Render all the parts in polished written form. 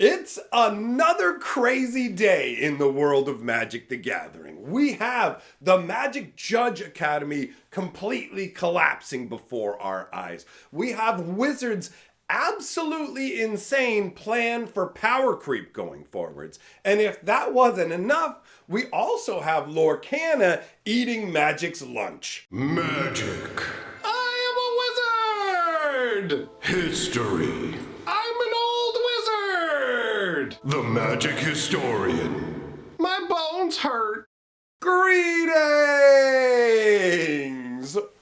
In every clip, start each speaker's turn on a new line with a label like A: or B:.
A: It's another crazy day in the world of Magic the Gathering. We have the Magic Judge Academy completely collapsing before our eyes. We have Wizards' absolutely insane plan for power creep going forwards. And if that wasn't enough, we also have Lorcana eating Magic's lunch.
B: Magic. I am a wizard! History. I'm an old wizard! The magic historian. My bones hurt.
A: Greetings,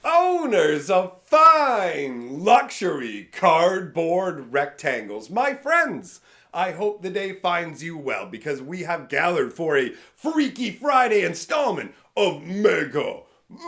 A: owners of fine luxury cardboard rectangles. My friends, I hope the day finds you well because we have gathered for a Freaky Friday installment of Mega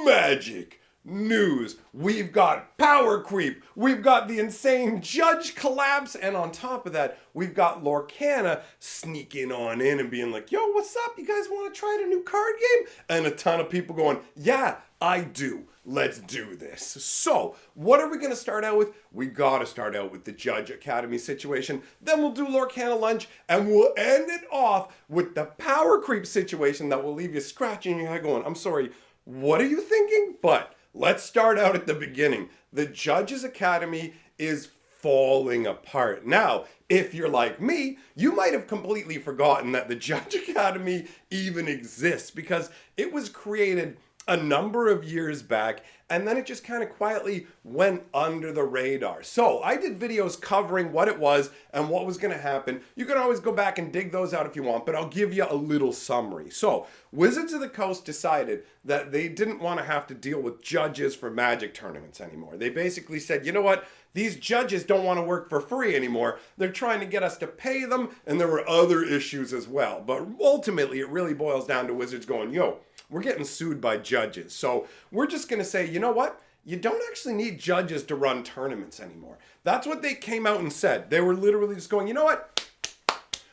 A: Magic News. We've got power creep, we've got the insane judge collapse, and on top of that, we've got Lorcana sneaking on in and being like, yo, what's up? You guys want to try a new card game? And a ton of people going, yeah, I do. Let's do this. So, what are we going to start out with? We got to start out with the Judge Academy situation. Then we'll do Lorcana Lunch, and we'll end it off with the power creep situation that will leave you scratching your head going, I'm sorry, what are you thinking? But let's start out at the beginning. The Judges Academy is falling apart. Now, if you're like me, you might have completely forgotten that the Judge Academy even exists because it was created a number of years back, and then it just kind of quietly went under the radar. So I did videos covering what it was and what was going to happen. You can always go back and dig those out if you want, but I'll give you a little summary. So Wizards of the Coast decided that they didn't want to have to deal with judges for Magic tournaments anymore. They basically said, you know what? These judges don't want to work for free anymore. They're trying to get us to pay them, and there were other issues as well. But ultimately, it really boils down to Wizards going, yo, we're getting sued by judges. So we're just going to say, you know what? You don't actually need judges to run tournaments anymore. That's what they came out and said. They were literally just going, you know what?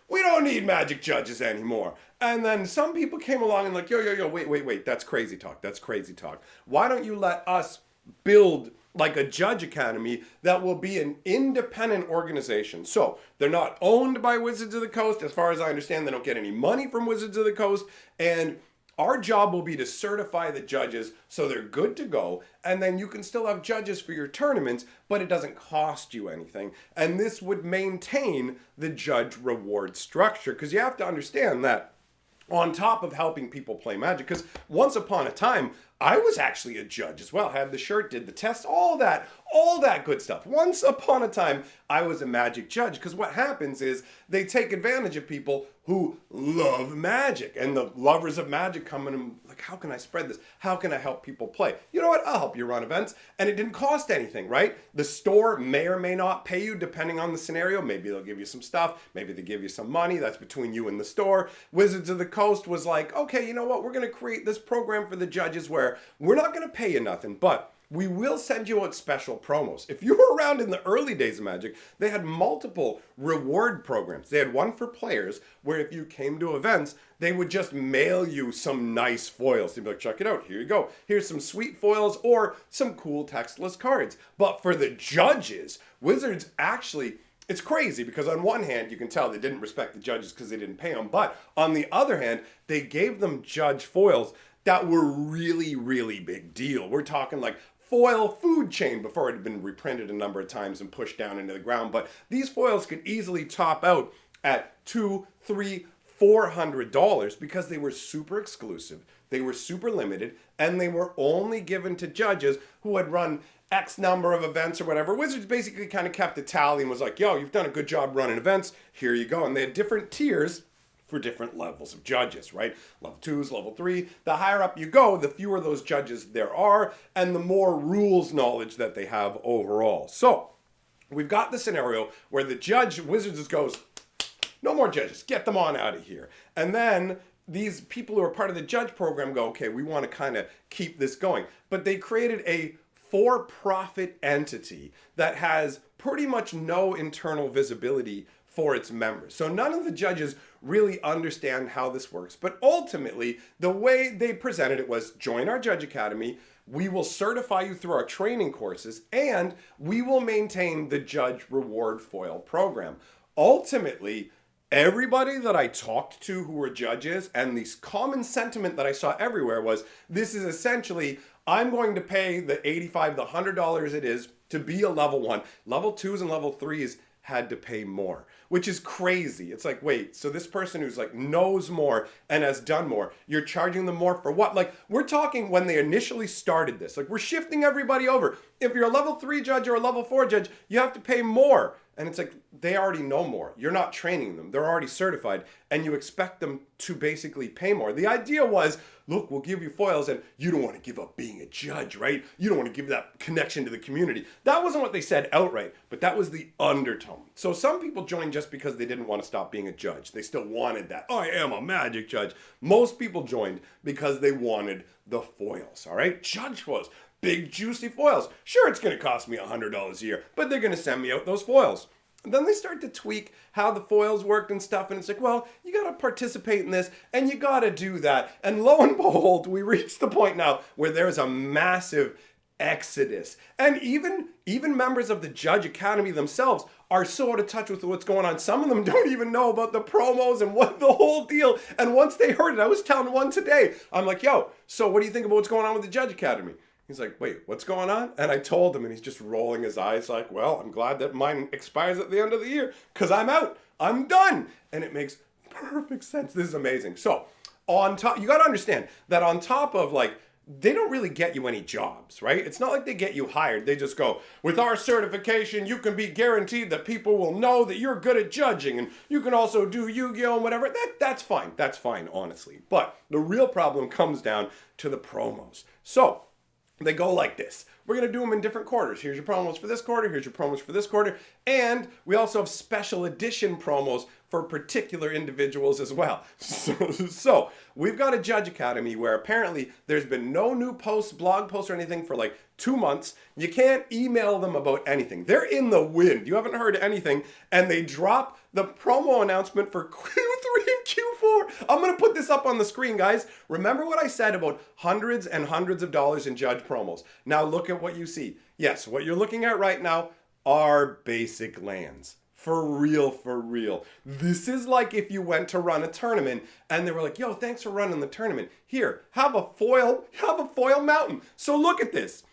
A: We don't need Magic judges anymore. And then some people came along and like, yo, wait. That's crazy talk. That's crazy talk. Why don't you let us build like a judge academy that will be an independent organization? So they're not owned by Wizards of the Coast. As far as I understand, they don't get any money from Wizards of the Coast. And our job will be to certify the judges so they're good to go, and then you can still have judges for your tournaments, but it doesn't cost you anything. And this would maintain the judge reward structure, because you have to understand that on top of helping people play Magic, because once upon a time, I was actually a judge as well. Had the shirt, did the test, all that good stuff. Once upon a time, I was a Magic judge, because what happens is they take advantage of people who love Magic, and the lovers of Magic come in and like, how can I spread this? How can I help people play? You know what? I'll help you run events, and it didn't cost anything, right? The store may or may not pay you depending on the scenario. Maybe they'll give you some stuff. Maybe they give you some money. That's between you and the store. Wizards of the Coast was like, okay, you know what? We're going to create this program for the judges where we're not going to pay you nothing, but we will send you out special promos. If you were around in the early days of Magic, they had multiple reward programs. They had one for players where if you came to events, they would just mail you some nice foils. They'd be like, check it out. Here you go. Here's some sweet foils or some cool textless cards. But for the judges, Wizards actually, it's crazy because on one hand, you can tell they didn't respect the judges because they didn't pay them. But on the other hand, they gave them judge foils that were really, really big deal. We're talking like foil food chain before it had been reprinted a number of times and pushed down into the ground. But these foils could easily top out at $200, $300, $400 because they were super exclusive, they were super limited, and they were only given to judges who had run X number of events or whatever. Wizards basically kind of kept a tally and was like, yo, you've done a good job running events, here you go. And they had different tiers for different levels of judges, right? Level 2s, level 3. The higher up you go, the fewer those judges there are, and the more rules knowledge that they have overall. So, we've got the scenario where the judge, Wizards just goes, no more judges, get them on out of here. And then these people who are part of the judge program go, okay, we want to kind of keep this going. But they created a for-profit entity that has pretty much no internal visibility for its members. So none of the judges really understand how this works. But ultimately, the way they presented it was, join our Judge Academy, we will certify you through our training courses, and we will maintain the Judge Reward Foil program. Ultimately, everybody that I talked to who were judges, and the common sentiment that I saw everywhere was, this is essentially, I'm going to pay the $85, the $100 it is to be a level 1. Level 2s and level 3s had to pay more, which is crazy. It's like, wait, so this person who's like knows more and has done more, you're charging them more for what? Like, we're talking when they initially started this, like we're shifting everybody over. If you're a level 3 judge or a level 4 judge, you have to pay more. And it's like, they already know more. You're not training them. They're already certified, and you expect them to basically pay more. The idea was, look, we'll give you foils, and you don't want to give up being a judge, right? You don't want to give that connection to the community. That wasn't what they said outright, but that was the undertone. So some people joined just because they didn't want to stop being a judge. They still wanted that. I am a magic judge. Most people joined because they wanted the foils, all right? Judge foils. Big juicy foils. Sure, it's going to cost me $100 a year, but they're going to send me out those foils. And then they start to tweak how the foils worked and stuff, and it's like, well, you got to participate in this, and you got to do that. And lo and behold, we reach the point now where there's a massive exodus. And even members of the Judge Academy themselves are so out of touch with what's going on. Some of them don't even know about the promos and what the whole deal. And once they heard it, I was telling one today, I'm like, yo, so what do you think about what's going on with the Judge Academy? He's like, wait, what's going on? And I told him, and he's just rolling his eyes like, well, I'm glad that mine expires at the end of the year because I'm out. I'm done. And it makes perfect sense. This is amazing. So on top, you got to understand that on top of like, they don't really get you any jobs, right? It's not like they get you hired. They just go, with our certification, you can be guaranteed that people will know that you're good at judging, and you can also do Yu-Gi-Oh! And whatever. That's fine. That's fine, honestly. But the real problem comes down to the promos. So they go like this. We're going to do them in different quarters. Here's your promos for this quarter. Here's your promos for this quarter. And we also have special edition promos for particular individuals as well. So we've got a Judge Academy where apparently there's been no new posts, blog posts or anything for like 2 months. You can't email them about anything. They're in the wind. You haven't heard anything. And they drop the promo announcement for Q3 and Q4. I'm going to put this up on the screen, guys. Remember what I said about hundreds and hundreds of dollars in Judge promos. Now look at what you see. Yes, what you're looking at right now are basic lands. For real, for real. This is like if you went to run a tournament and they were like, yo, thanks for running the tournament. Here, have a foil mountain. So look at this.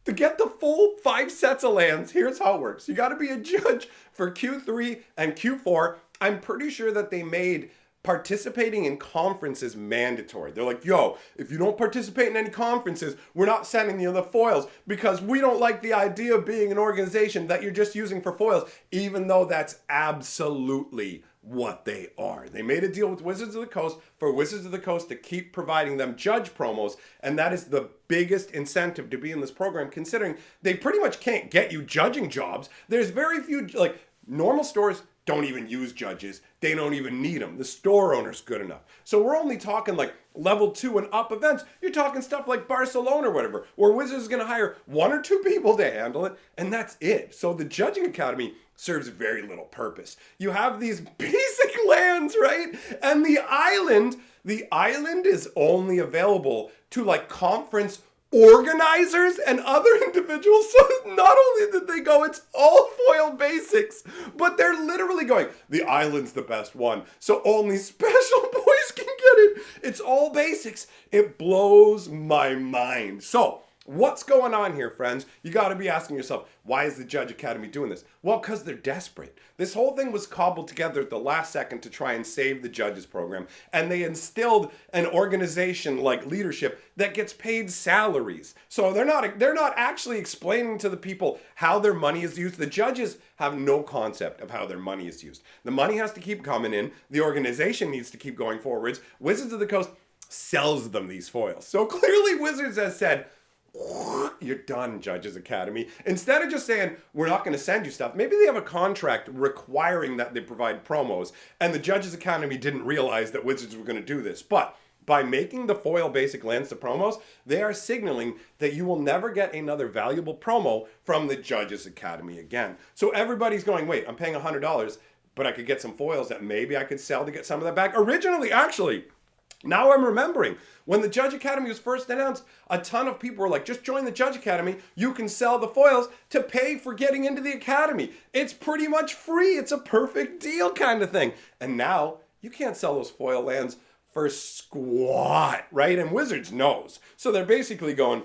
A: To get the full 5 sets of lands, here's how it works. You got to be a judge for Q3 and Q4. I'm pretty sure that they made participating in conferences mandatory. They're like, yo, if you don't participate in any conferences, we're not sending you the foils because we don't like the idea of being an organization that you're just using for foils, even though that's absolutely what they are. They made a deal with Wizards of the Coast for Wizards of the Coast to keep providing them judge promos, and that is the biggest incentive to be in this program, considering they pretty much can't get you judging jobs. There's very few, like, normal stores don't even use judges. They don't even need them. The store owner's good enough. So we're only talking like level 2 and up events. You're talking stuff like Barcelona or whatever, where Wizards is going to hire 1 or 2 people to handle it, and that's it. So the Judging Academy serves very little purpose. You have these basic lands, right? And the island is only available to like conference organizers and other individuals. So not only did they go, it's all foil basics, but they're literally going, the island's the best one, so only special boys can get it. It's all basics. It blows my mind. So what's going on here, friends? You got to be asking yourself, why is the Judge Academy doing this? Well, because they're desperate. This whole thing was cobbled together at the last second to try and save the judges program, and they instilled an organization like leadership that gets paid salaries. So they're not actually explaining to the people how their money is used. The judges have no concept of how their money is used. The money has to keep coming in. The organization needs to keep going forwards. Wizards of the Coast sells them these foils. So clearly Wizards has said, you're done, Judges Academy. Instead of just saying, we're not going to send you stuff, maybe they have a contract requiring that they provide promos, and the Judges Academy didn't realize that Wizards were going to do this. But by making the foil basic lands to promos, they are signaling that you will never get another valuable promo from the Judges Academy again. So everybody's going, wait, I'm paying $100, but I could get some foils that maybe I could sell to get some of that back. Originally, actually, Now I'm remembering when the Judge Academy was first announced, a ton of people were like, just join the Judge Academy. You can sell the foils to pay for getting into the Academy. It's pretty much free. It's a perfect deal kind of thing. And now you can't sell those foil lands for squat, right? And Wizards knows. So they're basically going,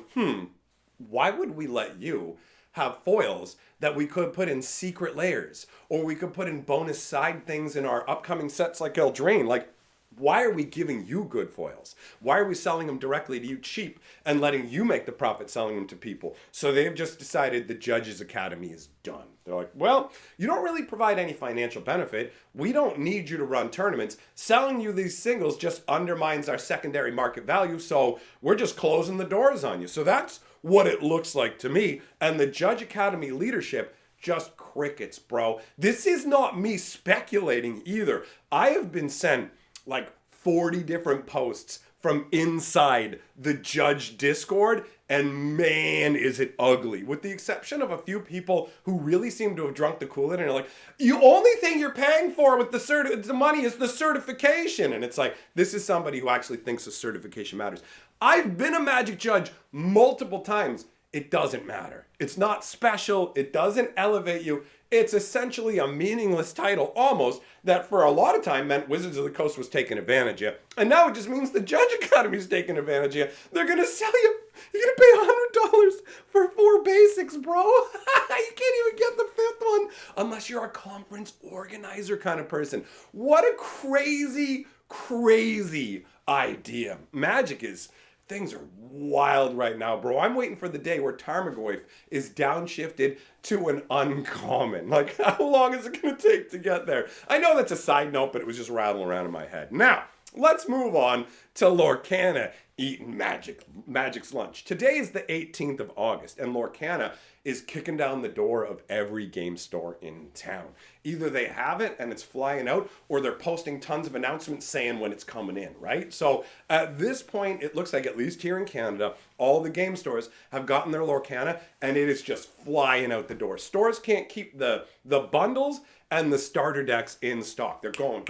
A: why would we let you have foils that we could put in secret layers, or we could put in bonus side things in our upcoming sets like Eldraine? Like, why are we giving you good foils? Why are we selling them directly to you cheap and letting you make the profit selling them to people? So they've just decided the Judges Academy is done. They're like, well, you don't really provide any financial benefit. We don't need you to run tournaments. Selling you these singles just undermines our secondary market value, so we're just closing the doors on you. So that's what it looks like to me. And the Judge Academy leadership, just crickets, bro. This is not me speculating either. I have been sent like 40 different posts from inside the Judge Discord, and man, is it ugly. With the exception of a few people who really seem to have drunk the Kool-Aid and are like, the only thing you're paying for with the money is the certification. And it's like, this is somebody who actually thinks the certification matters. I've been a Magic judge multiple times. It doesn't matter. It's not special. It doesn't elevate you. It's essentially a meaningless title almost that for a lot of time meant Wizards of the Coast was taking advantage of. And now it just means the Judge Academy is taking advantage of. They're going to sell you. You're going to pay $100 for 4 basics, bro. You can't even get the 5th one unless you're a conference organizer kind of person. What a crazy, crazy idea. Magic is... Things are wild right now, bro. I'm waiting for the day where Tarmogoyf is downshifted to an uncommon. Like, how long is it going to take to get there? I know that's a side note, but it was just rattling around in my head. Now, let's move on to Lorcana eating Magic's lunch. Today is the 18th of August, and Lorcana is kicking down the door of every game store in town. Either they have it and it's flying out, or they're posting tons of announcements saying when it's coming in, right? So at this point, it looks like, at least here in Canada, all the game stores have gotten their Lorcana, and it is just flying out the door. Stores can't keep the bundles and the starter decks in stock. They're going.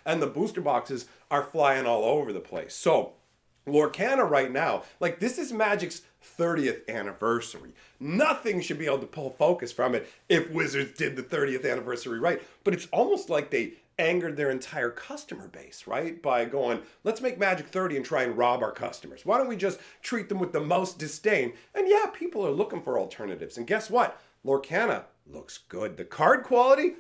A: And the booster boxes are flying all over the place. So Lorcana right now, like, this is Magic's 30th anniversary. Nothing should be able to pull focus from it if Wizards did the 30th anniversary right. But it's almost like they angered their entire customer base, right? By going, let's make Magic 30 and try and rob our customers. Why don't we just treat them with the most disdain? And yeah, people are looking for alternatives. And guess what? Lorcana looks good. The card quality,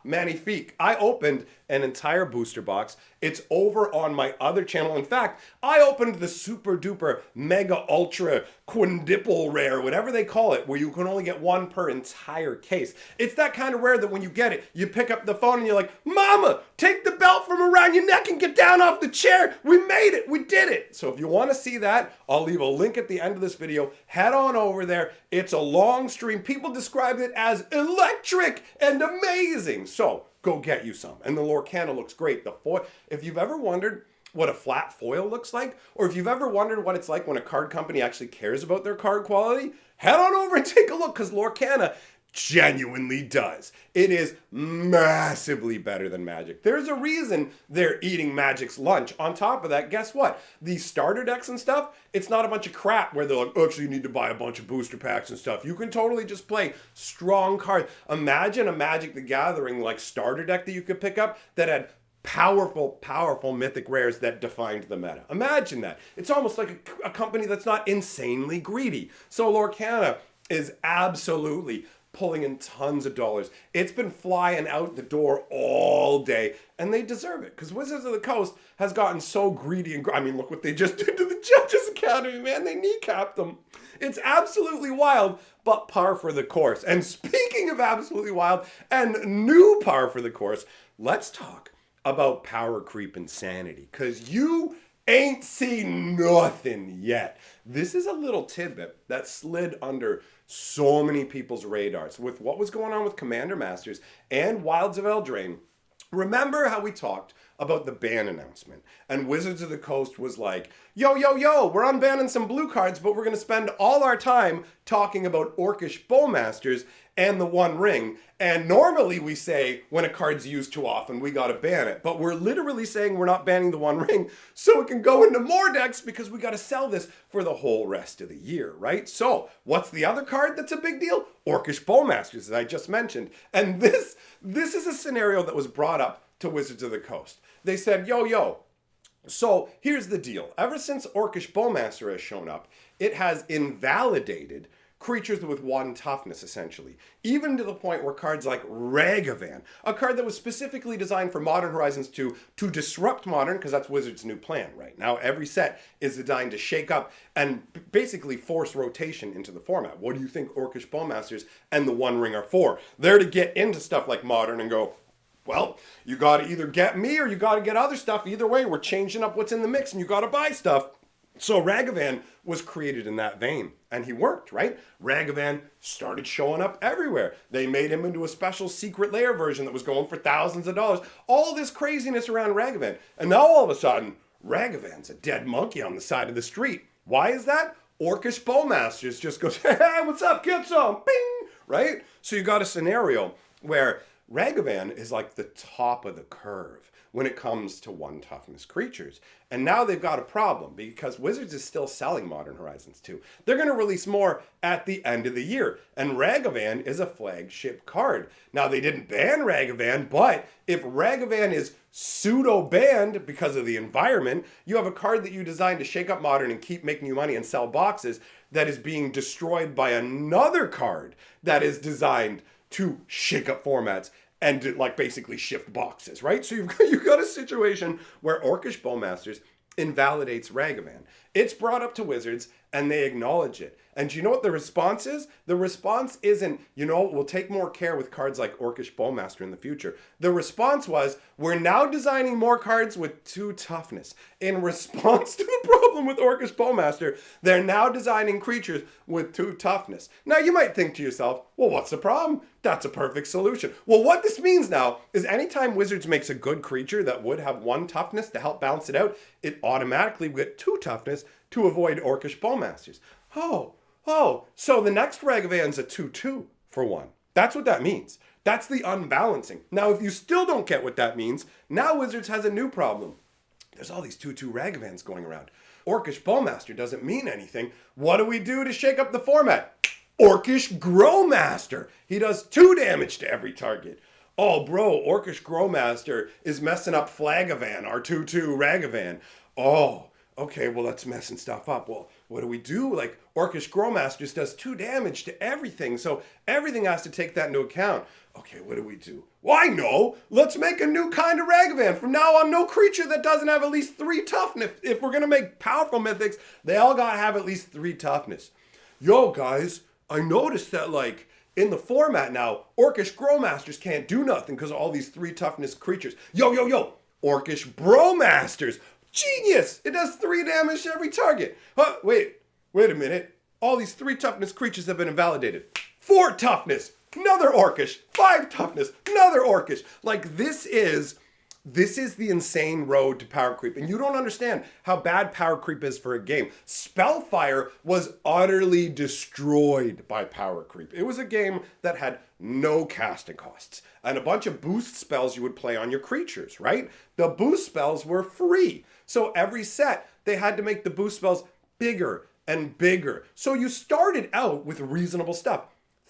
A: magnifique. I opened an entire booster box. It's over on my other channel. In fact, I opened the super duper mega ultra quintuple rare, whatever they call it, where you can only get one per entire case. It's that kind of rare that when you get it, you pick up the phone and you're like, Mama, take the belt from around your neck and get down off the chair. We made it. We did it. So if you want to see that, I'll leave a link at the end of this video. Head on over there. It's a long stream. People describe it as electric and amazing. So go get you some. And the Lorcana looks great. The foil, if you've ever wondered what a flat foil looks like, or if you've ever wondered what it's like when a card company actually cares about their card quality, head on over and take a look, because Lorcana genuinely does. It is massively better than Magic. There's a reason they're eating Magic's lunch. On top of that, guess what? These starter decks and stuff, it's not a bunch of crap where they're like, actually you need to buy a bunch of booster packs and stuff. You can totally just play strong cards. Imagine a Magic the Gathering like starter deck that you could pick up that had powerful mythic rares that defined the meta. Imagine that. It's almost like a company that's not insanely greedy. So Lorcana is absolutely pulling in tons of dollars. It's been flying out the door all day, and they deserve it, because Wizards of the Coast has gotten so greedy and I mean, look what they just did to the Judges Academy, man. They kneecapped them. It's absolutely wild, but par for the course. And speaking of absolutely wild and new par for the course, let's talk about power creep insanity, because you ain't seen nothing yet. This is a little tidbit that slid under so many people's radars with what was going on with Commander Masters and Wilds of Eldraine. Remember how we talked about the ban announcement. And Wizards of the Coast was like, yo, we're unbanning some blue cards, but we're going to spend all our time talking about Orcish Bowmasters and the One Ring. And normally we say when a card's used too often, we got to ban it. But we're literally saying we're not banning the One Ring so it can go into more decks because we got to sell this for the whole rest of the year, right? So what's the other card that's a big deal? Orcish Bowmasters, as I just mentioned. And this is a scenario that was brought up to Wizards of the Coast. They said, yo, so here's the deal. Ever since Orcish Bowmaster has shown up, it has invalidated creatures with 1 toughness, essentially. Even to the point where cards like Ragavan, a card that was specifically designed for Modern Horizons 2 to disrupt Modern, because that's Wizards' new plan right now. Every set is designed to shake up and basically force rotation into the format. What do you think Orcish Bowmasters and the One Ring are for? They're to get into stuff like Modern and go, well, you got to either get me or you got to get other stuff. Either way, we're changing up what's in the mix and you got to buy stuff. So Ragavan was created in that vein, and he worked, right? Ragavan started showing up everywhere. They made him into a special secret lair version that was going for thousands of dollars. All this craziness around Ragavan. And now all of a sudden, Ragavan's a dead monkey on the side of the street. Why is that? Orcish Bowmasters just goes, hey, what's up? Get some, bing, right? So you got a scenario where Ragavan is like the top of the curve when it comes to 1 toughness creatures. And now they've got a problem because Wizards is still selling Modern Horizons 2. They're going to release more at the end of the year. And Ragavan is a flagship card. Now, they didn't ban Ragavan, but if Ragavan is pseudo-banned because of the environment, you have a card that you designed to shake up Modern and keep making you money and sell boxes that is being destroyed by another card that is designed to shake up formats and to, like, basically shift boxes, right? So you've got a situation where Orcish Bowmasters invalidates Ragavan. It's brought up to Wizards, and they acknowledge it. And do you know what the response is? The response isn't, we'll take more care with cards like Orcish Bowmaster in the future. The response was, we're now designing more cards with 2 toughness. In response to the problem with Orcish Bowmaster, they're now designing creatures with 2 toughness. Now you might think to yourself, well, what's the problem? That's a perfect solution. Well, what this means now is anytime Wizards makes a good creature that would have 1 toughness to help balance it out, it automatically will get 2 toughness to avoid Orcish Bowmasters. So the next Ragavan's a 2/2 for 1. That's what that means. That's the unbalancing. Now, if you still don't get what that means, now Wizards has a new problem. There's all these 2/2 Ragavans going around. Orcish Bowmaster doesn't mean anything. What do we do to shake up the format? Orcish Growmaster. He does 2 damage to every target. Oh, bro, Orcish Growmaster is messing up Flagavan, our 2/2 Ragavan. Oh, okay, well, that's messing stuff up. Well, what do we do? Like, Orcish Growmaster just does 2 damage to everything, so everything has to take that into account. Okay, what do we do? Well, I know! Let's make a new kind of Ragavan. From now on, no creature that doesn't have at least 3 toughness. If we're gonna make powerful mythics, they all gotta have at least 3 toughness. Yo, guys, I noticed that, like, in the format now, Orcish Growmasters can't do nothing because of all these 3 toughness creatures. Yo! Orcish Bromasters! Genius! It does 3 damage to every target. Huh, wait a minute. All these 3 toughness creatures have been invalidated. 4 toughness, another Orcish. 5 toughness, another Orcish. Like, this is the insane road to power creep. And you don't understand how bad power creep is for a game. Spellfire was utterly destroyed by power creep. It was a game that had no casting costs and a bunch of boost spells you would play on your creatures, right? The boost spells were free. So every set, they had to make the boost spells bigger and bigger. So you started out with reasonable stuff.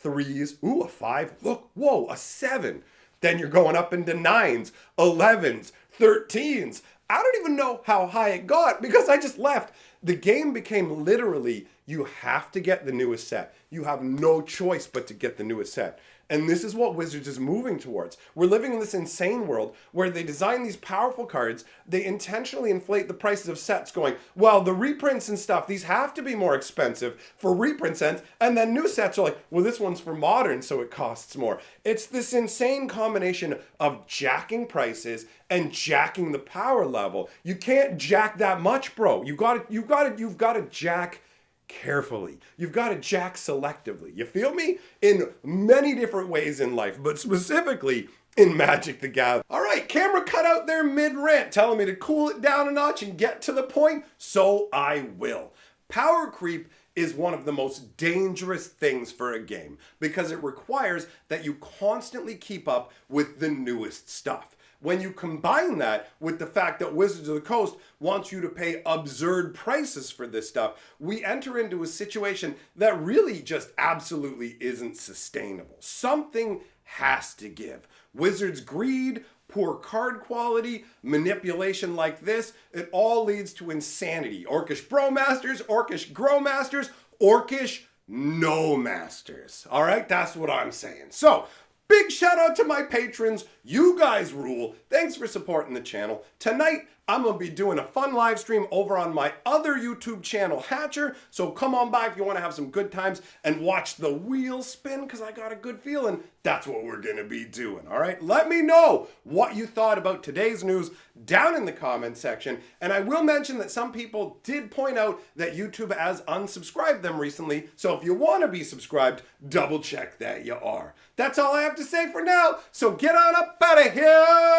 A: 3s, ooh, a 5, look, whoa, a 7. Then you're going up into 9s, 11s, 13s. I don't even know how high it got because I just left. The game became literally, you have to get the newest set. You have no choice but to get the newest set. And this is what Wizards is moving towards. We're living in this insane world where they design these powerful cards, they intentionally inflate the prices of sets going, well, the reprints and stuff, these have to be more expensive for reprint sets, and then new sets are like, well, this one's for modern, so it costs more. It's this insane combination of jacking prices and jacking the power level. You can't jack that much, bro. You've got to jack carefully. You've got to jack selectively. You feel me? In many different ways in life, but specifically in Magic the Gathering. All right. right, camera cut out their mid-rant, telling me to cool it down a notch and get to the point, so I will. Power creep is one of the most dangerous things for a game because it requires that you constantly keep up with the newest stuff. When you combine that with the fact that Wizards of the Coast wants you to pay absurd prices for this stuff, we enter into a situation that really just absolutely isn't sustainable. Something has to give. Wizards' greed, poor card quality, manipulation like this, it all leads to insanity. Orcish Bromasters, Orcish Growmasters, Orcish No Masters. All right, that's what I'm saying. So, big shout out to my patrons. You guys rule. Thanks for supporting the channel. Tonight, I'm going to be doing a fun live stream over on my other YouTube channel, Hatcher. So come on by if you want to have some good times and watch the wheel spin because I got a good feeling that's what we're going to be doing. All right, let me know what you thought about today's news down in the comment section. And I will mention that some people did point out that YouTube has unsubscribed them recently. So if you want to be subscribed, double check that you are. That's all I have to say for now. So get on up out of here.